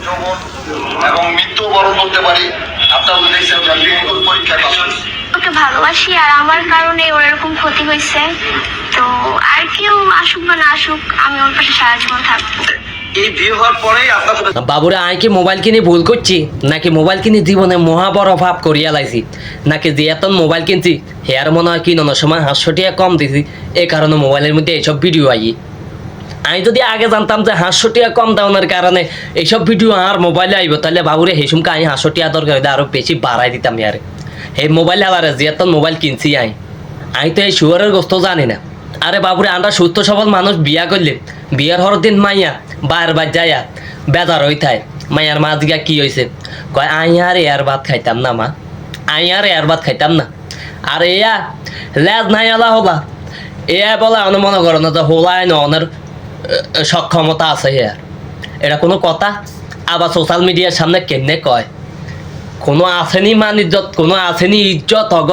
যৌবন এবং মৃত্যু বরণ করতে পারি। আপনারা দেখছেন পরীক্ষা ওকে ভালোবাসি আর আমার কারণে ওর এরকম ক্ষতি হয়েছে। তো আর কেউ আসুক বা না আসুক, আমি ওর পাশে সারা জীবন থাকবো। এই বিয়ে হওয়ার পরেই আপনার সাথে বাবুরে আই কি মোবাইল কিনে ভুল করছি, নাকি মোবাইল কিনে জীবনে মহা বড় ভাব করিয়া লাইছি, নাকি যে এত মোবাইল কিনছি হেয়ার মনে হয় কিনানোর সময় 500 টাকা কম দিছি, এই কারণে মোবাইলের মধ্যে এইসব ভিডিও আই। আমি যদি আগে জানতাম যে 500 টাকা কম দেওয়ার কারণে এইসব ভিডিও আর মোবাইলে আইব, তাহলে বাবুরে সেই সময় আমি 500 টাকা দরকার হইলে আরও বেশি বাড়াই দিতাম। আরে এই মোবাইল আলারে যে এত মোবাইল কিনছি আমি তো এই শুয়ারের গোস্ত জানি না। আরে বাবুরে আমরা সুস্থ সবল মানুষ বিয়া করলে বিয়ার হর দিন মাইয়া বারবার যাইয়া বেজার হই থায়। মাইয়ার মা দিকে কি হয়েছে কয় আই আর এয়ার ভাত খাইতাম না মা, আই আর এয়ার ভাত খাইতাম না। আর এয়া লেজ নাই আলা হলা এয়া বলে অনেক মনে করো না যে হোলায় না অনের সক্ষমতা আছে ইয়ার, এটা কোনো কথা? আবার সোশ্যাল মিডিয়ার সামনে কেমনে কয় কোনো আসেনি মান ইজ্জত, কোনো আসেনি ইজ্জত হগ